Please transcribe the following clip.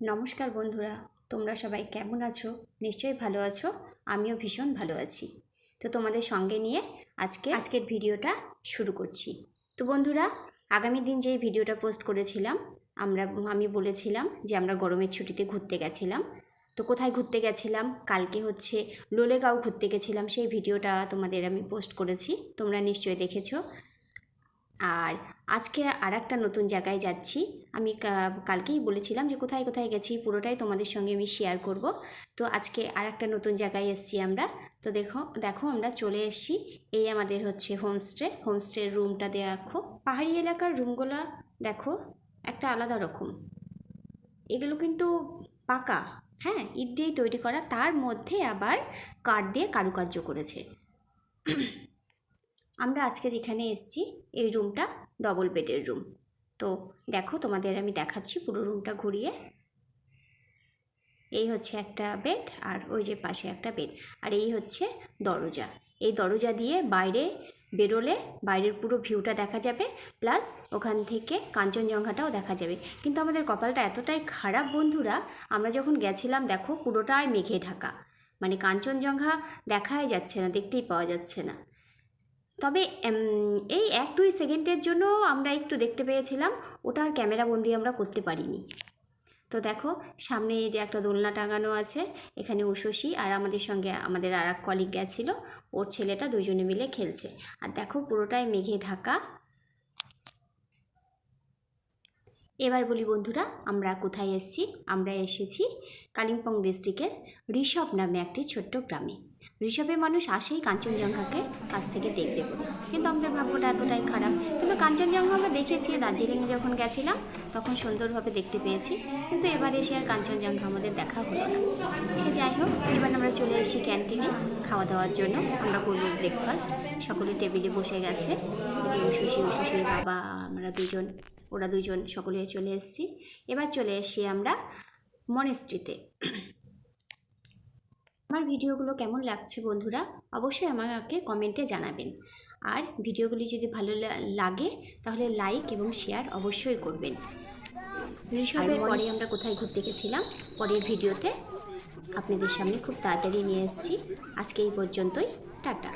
নমস্কার বন্ধুরা, তোমরা সবাই কেমন আছো? নিশ্চয়ই ভালো আছো। আমিও ভীষণ ভালো আছি। তো তোমাদের সঙ্গে নিয়ে আজকের ভিডিওটা শুরু করছি। তো বন্ধুরা, আগামী দিন যেই ভিডিওটা পোস্ট করেছিলাম, আমি বলেছিলাম যে আমরা গরমের ছুটিতে ঘুরতে গেছিলাম। তো কোথায় ঘুরতে গেছিলাম? কালকে হচ্ছে লোলেগাঁও ঘুরতে গেছিলাম। সেই ভিডিওটা তোমাদের আমি পোস্ট করেছি, তোমরা নিশ্চয়ই দেখেছো। আর আজকে আর একটা নতুন জায়গায় যাচ্ছি। আমি কালকেই বলেছিলাম যে কোথায় কোথায় গেছি পুরোটাই তোমাদের সঙ্গে আমি শেয়ার করব। তো আজকে আর একটা নতুন জায়গায় এসেছি আমরা। তো দেখো আমরা চলে এসেছি। এই আমাদের হচ্ছে হোমস্টের রুমটা দেখো। পাহাড়ি এলাকার রুমগুলো দেখো একটা আলাদা রকম। এগুলো কিন্তু পাকা, হ্যাঁ, ইট দিয়েই তৈরি করা, তার মধ্যে আবার কাঠ দিয়ে কারুকার্য করেছে। আমরা আজকে যেখানে এসেছি এই রুমটা ডবল বেডের রুম। তো দেখো তোমাদের আমি দেখাচ্ছি পুরো রুমটা ঘুরিয়ে। এই হচ্ছে একটা বেড, আর ওই যে পাশে একটা বেড, আর এই হচ্ছে দরজা। এই দরজা দিয়ে বাইরে বেরোলে বাইরের পুরো ভিউটা দেখা যাবে, প্লাস ওখান থেকে কাঞ্চনজঙ্ঘাটাও দেখা যাবে। কিন্তু আমাদের কপালটা এতটাই খারাপ বন্ধুরা, আমরা যখন গেছিলাম দেখো পুরোটাই মেঘে ঢাকা, মানে কাঞ্চনজঙ্ঘা দেখাই যাচ্ছে না, দেখতেই পাওয়া যাচ্ছে না। তবে এই 1-2 সেকেন্ডের জন্য আমরা একটু দেখতে পেয়েছিলাম, ওটা আর ক্যামেরা বন্দি আমরা করতে পারিনি। তো দেখো সামনে এই যে একটা দোলনা টাঙানো আছে, এখানে উষসী আর আমাদের সঙ্গে আমাদের আর এক কলিগ গেছিলো, ওর ছেলেটা, দুজনে মিলে খেলছে। আর দেখো পুরোটাই মেঘে ঢাকা। এবার বলি বন্ধুরা, আমরা কোথায় এসেছি? আমরা এসেছি কালিম্পং ডিস্ট্রিক্টের ঋষভ নামে একটি ছোট্ট গ্রামে। ঋষভে মানুষ আসেই কাঞ্চনজঙ্ঘাকে কাছ থেকে দেখবে বলে, কিন্তু আমাদের ভাগ্যটা এতটাই খারাপ। কিন্তু কাঞ্চনজঙ্ঘা আমরা দেখেছি দার্জিলিংয়ে যখন গেছিলাম, তখন সুন্দরভাবে দেখতে পেয়েছি, কিন্তু এবার এসে আর কাঞ্চনজঙ্ঘা আমাদের দেখা হলো না। সে যাই হোক, এবার আমরা চলে এসেছি ক্যান্টিনে খাওয়া দাওয়ার জন্য। আমরা করবো ব্রেকফাস্ট। সকলে টেবিলে বসে গেছে, যে উষসীর বাবা, ওরা দুজন সকলে চলে এসেছি। এবার চলে এসেছি আমরা মনেস্ট্রিতে। আমার ভিডিওগুলো কেমন লাগছে বন্ধুরা, অবশ্যই আমাকে কমেন্টে জানাবেন। আর ভিডিওগুলি যদি ভালো লাগে তাহলে লাইক এবং শেয়ার অবশ্যই করবেন। ঋষভের পরে আমরা কোথায় ঘুরতে গেছিলাম পরের ভিডিওতে আপনাদের সামনে খুব তাড়াতাড়ি নিয়ে এসেছি। আজকে এই পর্যন্তই, টাটা।